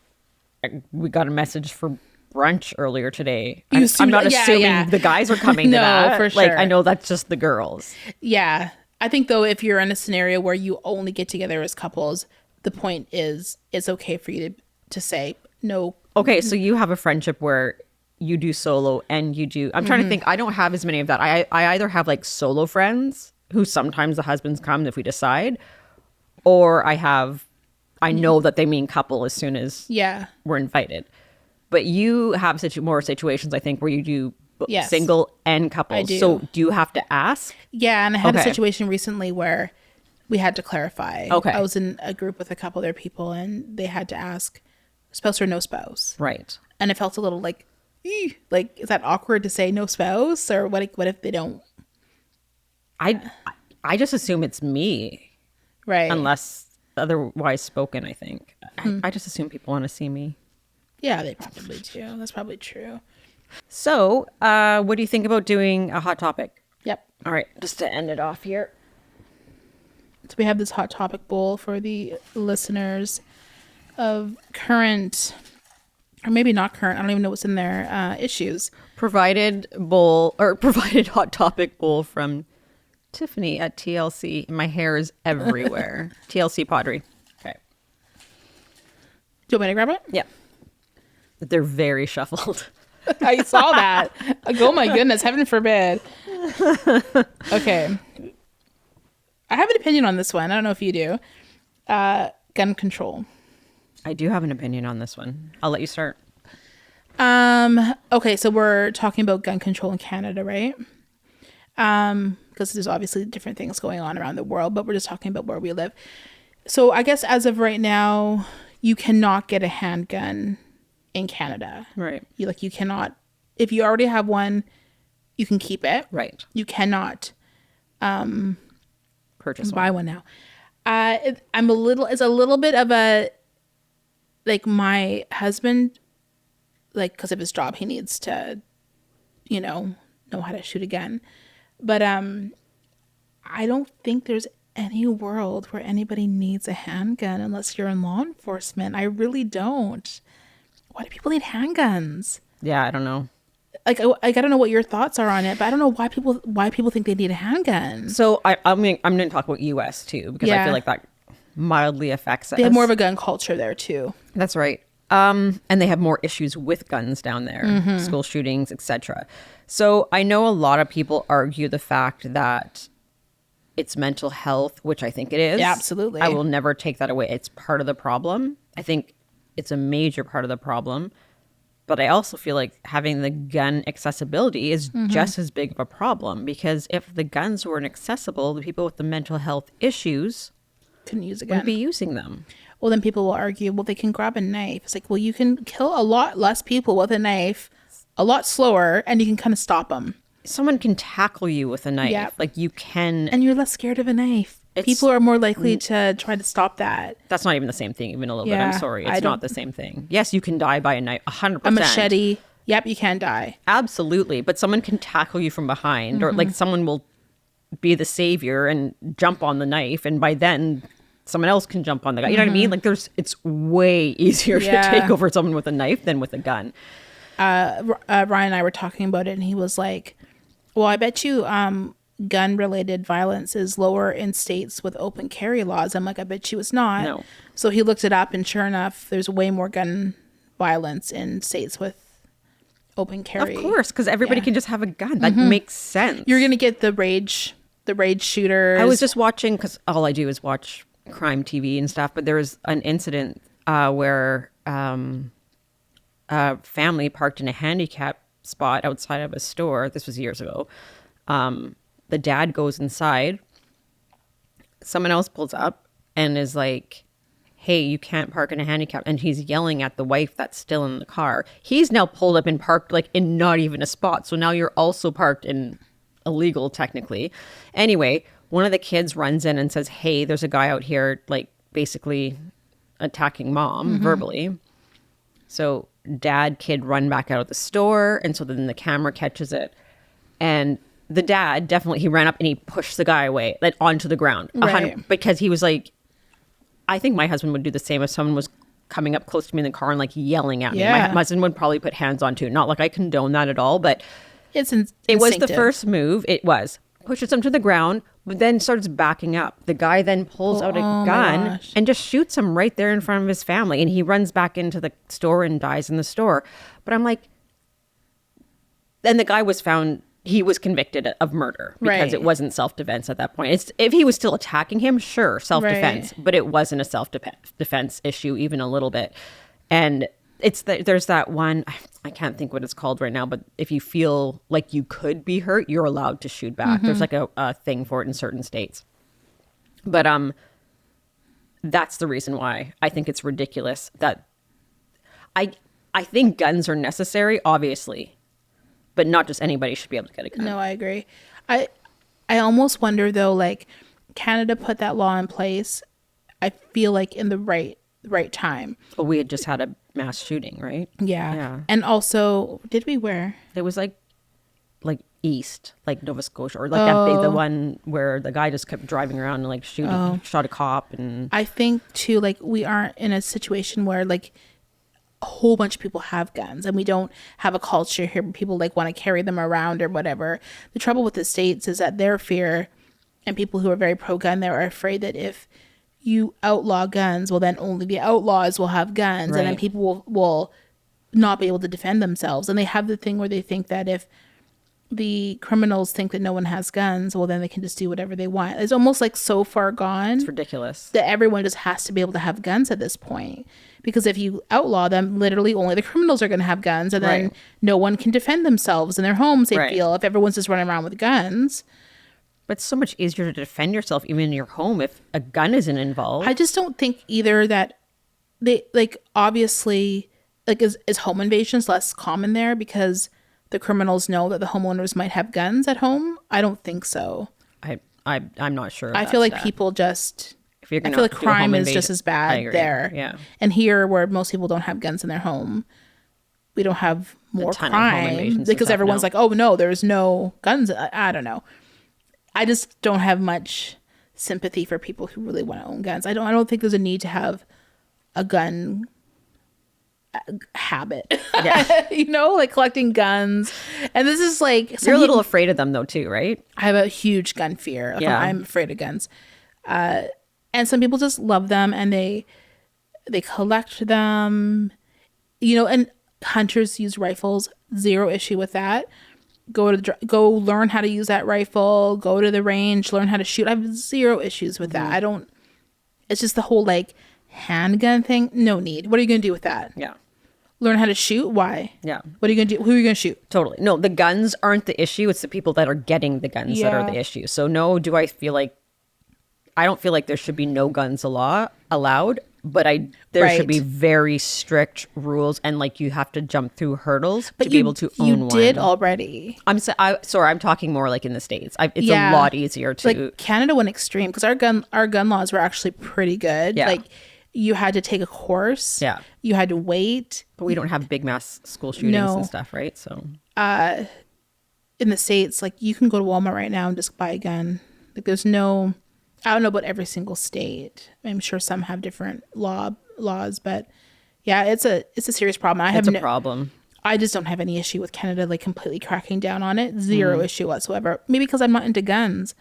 we got a message for brunch earlier today. You I'm assumed- not yeah, assuming yeah. the guys are coming to No, that. for Like sure. I know that's just the girls. Yeah. I think though, if you're in a scenario where you only get together as couples, the point is it's okay for you to say no. Okay, so you have a friendship where you do solo and you do. I'm trying to think. I don't have as many of that. I either have like solo friends who sometimes the husbands come if we decide, or I know that they mean couple as soon as Yeah. we're invited. But you have more situations, I think, where you do Yes. single and couples. I do. So do you have to ask? Yeah, and I had a Okay. situation recently where we had to clarify. Okay. I was in a group with a couple other people, and they had to ask spouse or no spouse. Right. And it felt a little like, like, is that awkward to say no spouse? Or what if they don't? I just assume it's me, Right. unless otherwise spoken, I think. I just assume people want to see me. Yeah, they probably do. That's probably true. So, what do you think about doing a hot topic? Yep. All right, just to end it off here. So we have this hot topic bowl for the listeners of current, or maybe not current, I don't even know what's in there, issues. Provided hot topic bowl from Tiffany at TLC. My hair is everywhere. TLC Pottery. Okay. Do you want me to grab it? Yeah. They're very shuffled. I saw that. Like, oh my goodness, heaven forbid. Okay. I have an opinion on this one. I don't know if you do. Gun control. I do have an opinion on this one. I'll let you start. Okay, so we're talking about gun control in Canada, right? Because there's obviously different things going on around the world, but we're just talking about where we live. So I guess as of right now, you cannot get a handgun in Canada. Right. You cannot, if you already have one, you can keep it. Right. You cannot Purchase buy one. one now. It's a little bit of a, like, my husband, like, because of his job, he needs to, know how to shoot a gun. But I don't think there's any world where anybody needs a handgun unless you're in law enforcement. I really don't. Why do people need handguns? Yeah, I don't know. Like, I don't know what your thoughts are on it, but I don't know why people think they need a handgun. So I'm going to talk about US too, because I Yeah. feel like that mildly affects us. They have more of a gun culture there too. That's right. And they have more issues with guns down there, school shootings, etc. So I know a lot of people argue the fact that it's mental health, which I think it is. Yeah, absolutely. I will never take that away. It's part of the problem. I think it's a major part of the problem. But I also feel like having the gun accessibility is just as big of a problem, because if the guns weren't accessible, the people with the mental health issues Couldn't use a wouldn't gun. be using them. Well, then people will argue, well, they can grab a knife. It's like, well, you can kill a lot less people with a knife, a lot slower, and you can kind of stop them. Someone can tackle you with a knife. Yeah. Like you can. And you're less scared of a knife. People are more likely to try to stop that. That's not even the same thing, even a little bit. Yeah, I'm sorry. I It's don't- not the same thing. Yes, you can die by a knife, 100%. A machete. Yep, you can die. Absolutely. But someone can tackle you from behind, or like someone will be the savior and jump on the knife. And by then, someone else can jump on the guy. You know what I mean? Like it's way easier Yeah. to take over someone with a knife than with a gun. Ryan and I were talking about it, and he was like, well, I bet you gun-related violence is lower in states with open carry laws. I'm like, I bet you it's not. No. So he looked it up, and sure enough, there's way more gun violence in states with open carry. Of course, because everybody Yeah. can just have a gun. That makes sense. You're gonna get the rage shooters. I was just watching, because all I do is watch crime TV and stuff, but there was an incident where a family parked in a handicap spot outside of a store. This was years ago. The dad goes inside. Someone else pulls up and is like, hey, you can't park in a handicap. And he's yelling at the wife that's still in the car. He's now pulled up and parked like in not even a spot. So now you're also parked in illegal technically. Anyway, one of the kids runs in and says, hey, there's a guy out here like basically attacking mom verbally. So dad, kid run back out of the store. And so then the camera catches it. And the dad definitely, he ran up and he pushed the guy away, like onto the ground. Right. Because he was like, I think my husband would do the same if someone was coming up close to me in the car and like yelling at me. Yeah. My husband would probably put hands on too. Not like I condone that at all, but it was the first move. It was. Pushes him to the ground, but then starts backing up. The guy then pulls out a my gun gosh. and just shoots him right there in front of his family. And he runs back into the store and dies in the store. But I'm like, then the guy was found, he was convicted of murder because Right. it wasn't self-defense at that point. If he was still attacking him, sure, self-defense, but it wasn't a self-defense issue even a little bit. And there's that one, I can't think what it's called right now, but if you feel like you could be hurt, you're allowed to shoot back. There's like a thing for it in certain states. But that's the reason why I think it's ridiculous that I think guns are necessary, obviously, but not just anybody should be able to get a gun. No, I agree. I almost wonder though, like Canada put that law in place, I feel like in the right time. But we had just had a mass shooting, right? Yeah. And also, did we where? It was like east, like Nova Scotia, or like that big, the one where the guy just kept driving around and like shot a cop. And I think too, like we aren't in a situation where like a whole bunch of people have guns, and we don't have a culture here where people like want to carry them around or whatever. The trouble with the States is that their fear, and people who are very pro-gun there are afraid that if you outlaw guns, well then only the outlaws will have guns, Right. and then people will not be able to defend themselves. And they have the thing where they think that if the criminals think that no one has guns, well then they can just do whatever they want. It's almost like so far gone. it's ridiculous. That everyone just has to be able to have guns at this point. Because if you outlaw them, literally only the criminals are going to have guns, and then Right. no one can defend themselves in their homes, they Right. feel, if everyone's just running around with guns. But it's so much easier to defend yourself even in your home if a gun isn't involved. I just don't think either that they, like, obviously, like, is home invasions less common there because the criminals know that the homeowners might have guns at home? I don't think so. I'm not sure. I feel like people just... If you're I gonna feel like do a home crime is invasion- just as I bad agree. there. Yeah. And here, where most people don't have guns in their home, we don't have more ton of home crime invasions and because stuff, everyone's no. like, oh no, there's no guns. I don't know. I just don't have much sympathy for people who really want to own guns. I don't think there's a need to have a gun habit. Yeah. You know, like collecting guns. And this is like You're a little afraid of them though too, right? I have a huge gun fear. Like, Yeah. I'm afraid of guns. And some people just love them and they collect them, you know, and hunters use rifles, zero issue with that. Go learn how to use that rifle, go to the range, learn how to shoot. I have zero issues with that. It's just the whole like handgun thing. No need. What are you going to do with that? Yeah. Learn how to shoot? Why? Yeah. What are you going to do? Who are you going to shoot? Totally. No, the guns aren't the issue. It's the people that are getting the guns that are Yeah. the issue. So no, I don't feel like there should be no guns allowed, but there should Right. be very strict rules, and like you have to jump through hurdles But to be able to own you one. did already. Sorry, I'm talking more like in the States. It's Yeah. a lot easier to. Like Canada went extreme because our gun laws were actually pretty good. Yeah. Like you had to take a course. Yeah. You had to wait. But we don't have big mass school shootings No. and stuff, right? So In the States, like you can go to Walmart right now and just buy a gun. Like there's no, I don't know about every single state. I'm sure some have different laws, but yeah, it's a serious problem. it's a problem. I just don't have any issue with Canada like completely cracking down on it. Zero issue whatsoever. Maybe because I'm not into guns.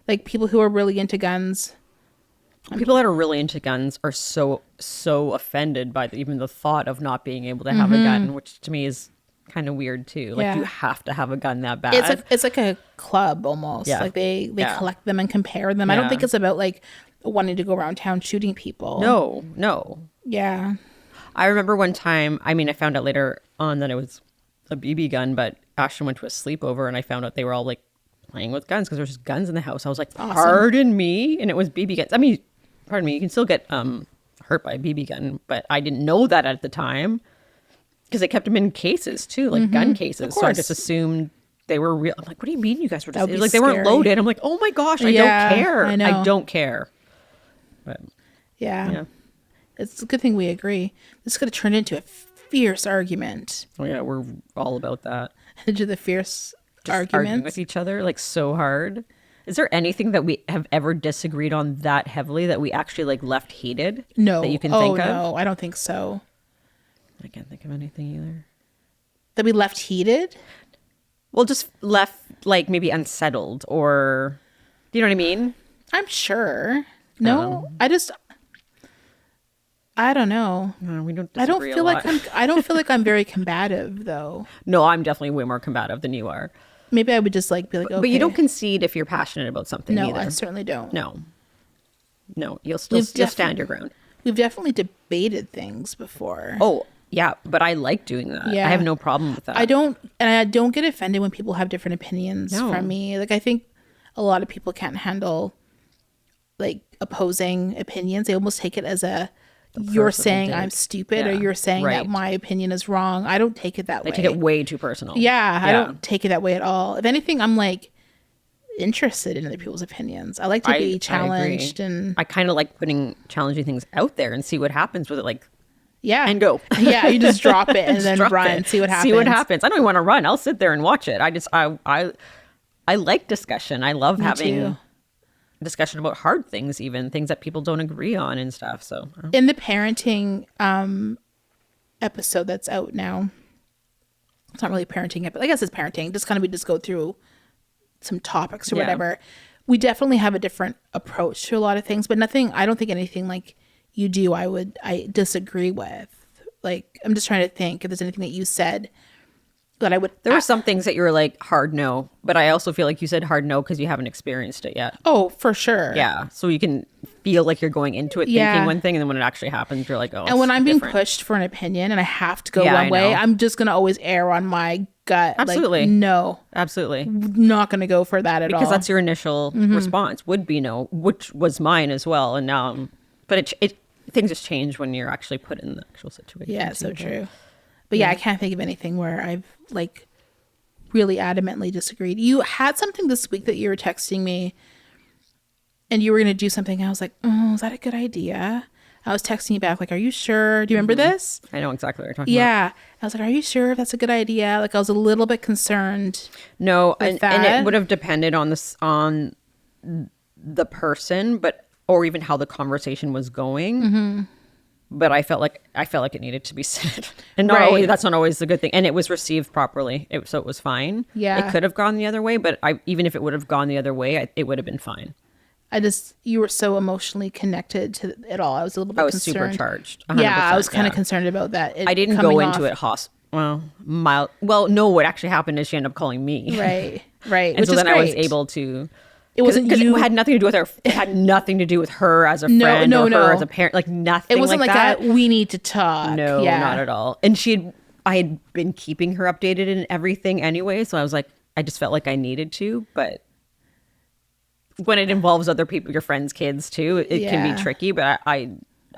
Like people who are really into guns. People that are really into guns are so offended by even the thought of not being able to have a gun, which to me is kind of weird too. Like Yeah. you have to have a gun that bad. It's like a club almost. Yeah. Like they Yeah. collect them and compare them. I don't Yeah. think it's about like wanting to go around town shooting people. No. Yeah. I remember one time, I mean, I found out later on that it was a BB gun, but Ashton went to a sleepover and I found out they were all like playing with guns because there's just guns in the house. I was like, pardon me? And it was BB guns. I mean, pardon me, you can still get hurt by a BB gun, but I didn't know that at the time because they kept them in cases too, like gun cases. So I course. just assumed they were real. I'm like, what do you mean you guys were That just would be like they weren't scary. loaded? I'm like, oh my gosh, I Yeah, don't care. I know. I don't care. But Yeah. yeah. It's a good thing we agree. This could have turned into a fierce argument. Oh yeah, we're all about that. Into the fierce Arguing arguments. with each other like so hard. Is there anything that we have ever disagreed on that heavily that we actually like left heated? No. That you can oh, think of? No, I don't think so. I can't think of anything either. That we left heated? Well, just left like maybe unsettled or do you know what I mean? I'm sure. No, I don't know. No, we don't I don't disagree feel a lot. I don't feel like I'm very combative though. No, I'm definitely way more combative than you are. Maybe I would just like be like, okay. But you don't concede if you're passionate about something No, either. I certainly don't. No, you'll still We've you'll stand your ground. We've definitely debated things before. Oh, Yeah, but I like doing that. Yeah. I have no problem with that. I don't get offended when people have different opinions from me. Like, I think a lot of people can't handle like opposing opinions. They almost take it as you're saying I'm stupid, or you're saying that my opinion is wrong. I don't take it that way. I take it way too personal. Yeah, I don't take it that way at all. If anything, I'm like interested in other people's opinions. I like to be challenged, and I kind of like putting challenging things out there and see what happens with it. Like, and go. You just drop it and then run, see what happens. See what happens. I don't even want to run. I'll sit there and watch it. I like discussion. I love having discussion about hard things, even things that people don't agree on and stuff. So in the parenting episode that's out now, it's not really parenting, but I guess it's parenting. Just kind of we just go through some topics or whatever. We definitely have a different approach to a lot of things, but I don't think anything like you do I disagree with. Like, I'm just trying to think if there's anything that you said that I would. There were some things that you were like hard no, but I also feel like you said hard no because you haven't experienced it yet. Oh, for sure. Yeah, so you can feel like you're going into it thinking one thing, and then when it actually happens, you're like, oh. And when I'm being different. pushed for an opinion and I have to go one way, I'm just gonna always err on my gut. Absolutely. Like, no. Absolutely. Not gonna go for that at all. Because that's your initial response would be no, which was mine as well. And now, but it things just change when you're actually put in the actual situation. Yeah, so true. But I can't think of anything where I've like really adamantly disagreed. You had something this week that you were texting me and you were going to do something. I was like, oh, is that a good idea? I was texting you back like, are you sure? Do you remember this? I know exactly what you're talking about. Yeah. I was like, are you sure if that's a good idea? Like, I was a little bit concerned. No, and it would have depended on the person, or even how the conversation was going. But I felt like it needed to be said, and that's not always a good thing. And it was received properly, so it was fine. Yeah, it could have gone the other way, but even if it would have gone the other way, it would have been fine. You were so emotionally connected to it all. I was a little bit. I was concerned. supercharged. Yeah, I was kind of concerned about that. I didn't go into it mild. Well, no, what actually happened is she ended up calling me. Right. And which so is then great. I was able to. It wasn't you. It had nothing to do with her. It had nothing to do with her as a friend or her as a parent. Like nothing. It wasn't like that. We need to talk. No, not at all. And I had been keeping her updated in everything anyway, so I was like, I just felt like I needed to. But when it involves other people, your friends' kids too, it can be tricky. But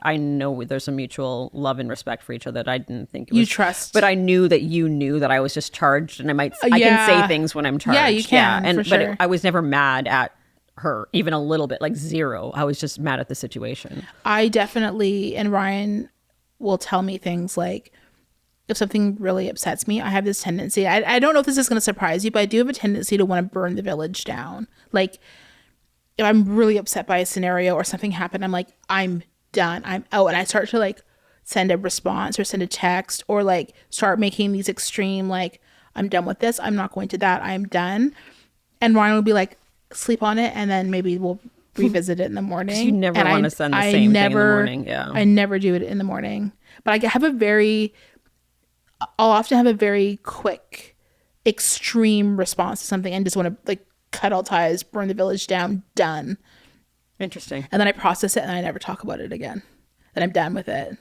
I know there's a mutual love and respect for each other that I didn't think it was. You trust. But I knew that you knew that I was just charged, and I can say things when I'm charged. Yeah, you can. But I was never mad at her, even a little bit, like zero. I was just mad at the situation. I definitely, and Ryan will tell me things like, if something really upsets me, I have this tendency. I don't know if this is going to surprise you, but I do have a tendency to want to burn the village down. Like, if I'm really upset by a scenario or something happened, I'm like, I'm done, I'm out. And I start to like send a response or send a text or like start making these extreme, like, I'm done with this, I'm not going to that, I'm done. And Ryan will be like, sleep on it, and then maybe we'll revisit it in the morning. You never want to send the same thing in the morning. Yeah, I never do it in the morning. But I'll often have a very quick, extreme response to something and just want to like cut all ties, burn the village down, done. Interesting. And then I process it and I never talk about it again. Then I'm done with it.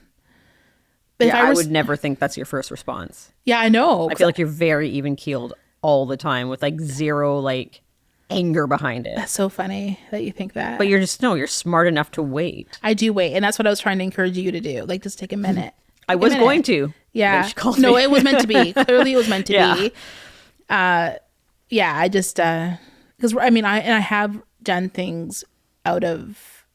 But I would never think that's your first response. Yeah, I know. I feel like you're very even keeled all the time with like zero like anger behind it. That's so funny that you think that. But you're smart enough to wait. I do wait, and that's what I was trying to encourage you to do. Like, just take a minute. I was going to. Yeah. No, it was meant to be. Clearly, it was meant to be. I just because I have done things out of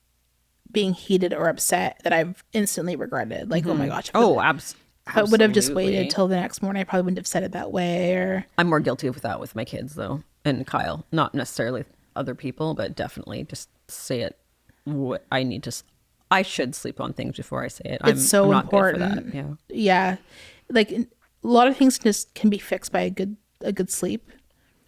being heated or upset that I've instantly regretted. Like, oh my gosh. Absolutely. I would have just waited till the next morning. I probably wouldn't have said it that way. Or I'm more guilty of that with my kids though, and Kyle. Not necessarily other people, but definitely just say it. What I need to. I should sleep on things before I say it. It's so I'm not important. Good for that. Yeah. Like a lot of things just can be fixed by a good sleep.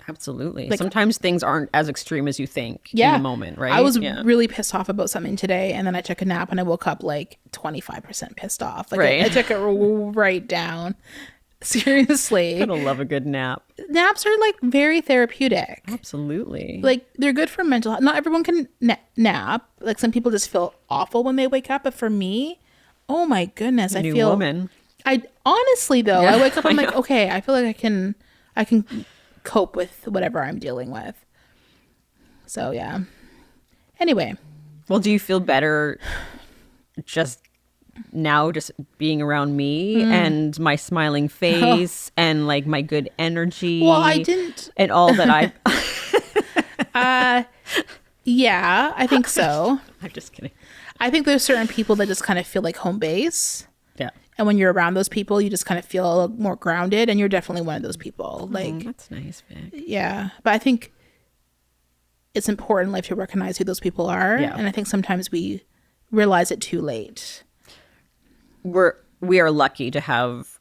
Absolutely. Like, sometimes things aren't as extreme as you think in the moment, right? I was really pissed off about something today, and then I took a nap and I woke up like 25% pissed off. Like I took it right down. Seriously. I love a good nap. Naps are like very therapeutic. Absolutely. Like they're good for mental health. Not everyone can nap. Like some people just feel awful when they wake up, but for me, oh my goodness, I feel I honestly though, Yeah, I wake up, I'm I like, know. okay, I feel like I can cope with whatever I'm dealing with. So yeah. Anyway, Well, do you feel better just now, just being around me and my smiling face and like my good well, I energy didn't. and all that I. Yeah, I think so. I'm just kidding. I think there's certain people that just kind of feel like home base. Yeah. And when you're around those people, you just kind of feel more grounded. And you're definitely one of those people. Like, That's nice, Vic. yeah. But I think it's important in life to recognize who those people are. Yeah. And I think sometimes we realize it too late. We are lucky to have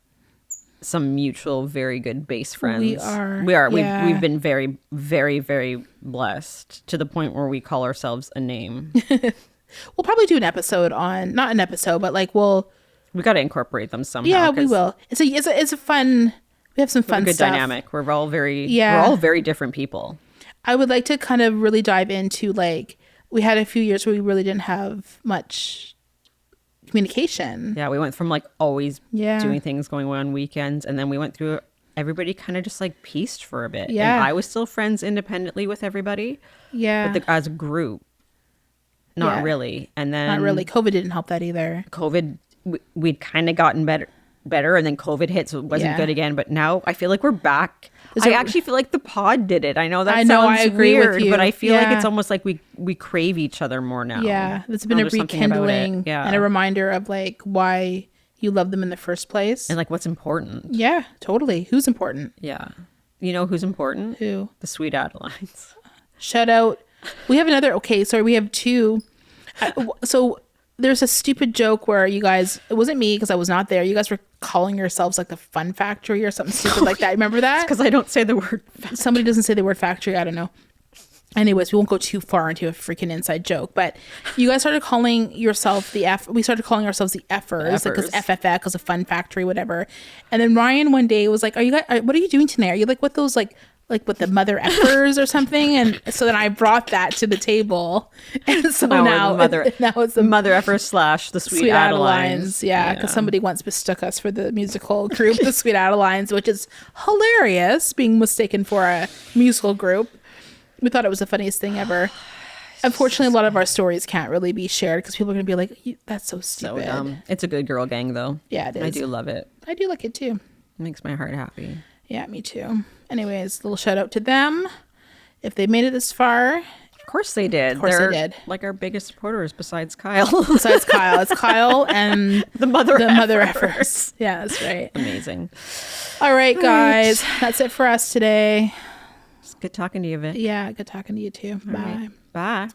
some mutual, very good base friends. We are. We are. Yeah. We've been very, very, very blessed to the point where we call ourselves a name. We'll probably do an episode on, not an episode, but like We got to incorporate them somehow. yeah, we 'cause will. It's a fun, we have some we have fun a good stuff. dynamic. We're all very, Yeah. we're all very different people. I would like to kind of really dive into like, we had a few years where we really didn't have much communication. Yeah, we went from like always Yeah. doing things going away on weekends, and then we went through. Everybody kind of just like pieced for a bit. Yeah. And I was still friends independently with everybody, Yeah. but as a group, not Yeah. really. And then Not really. COVID didn't help that either. COVID, we'd kind of gotten better, and then COVID hit, so it wasn't Yeah. good again. But now I feel like we're back. Is I it- actually feel like the pod did it. I know that I know, sounds I agree with weird, you. but I feel like Yeah. it's almost like we crave each other more now. Yeah. It's been Oh, a there's something about it. rekindling Yeah. and a reminder of like why you love them in the first place. And like what's important. Yeah, totally. Who's important? Yeah. You know who's important? Who? The Sweet Adelines. Shout out. We have another. Okay, sorry. We have two. So there's a stupid joke where you guys, it wasn't me because I was not there. You guys were calling yourselves like the Fun Factory or something stupid like that. Remember that? Because I don't say the word. Somebody doesn't say the word factory. I don't know. Anyways, we won't go too far into a freaking inside joke, but you guys started calling yourself we started calling ourselves the Effers, because Effers. FFF, because of Fun Factory, whatever. And then Ryan one day was like, "Are you guys? What are you doing tonight? Are you like with those like with the Mother Effers or something?" And so then I brought that to the table, and so Now we're now the mother- now it's the Mother Effer / the Sweet, Adelines. yeah, because somebody once mistook us for the musical group, the Sweet Adelines, which is hilarious, being mistaken for a musical group. We thought it was the funniest thing ever. Unfortunately, a lot of our stories can't really be shared because people are going to be like, "That's so So stupid." dumb. It's a good girl gang, though. Yeah, it is. I do love it. I do like it too. It makes my heart happy. Yeah, me too. Anyways, little shout out to them if they made it this far. Of course they did. course they They're did. like our biggest supporters besides Kyle. Besides Kyle, it's Kyle and the mother Effers. Effers. Yeah, that's right. Amazing. All right, guys, that's it for us today. It's good talking to you, Vic. Yeah, good talking to you too. Bye. Bye.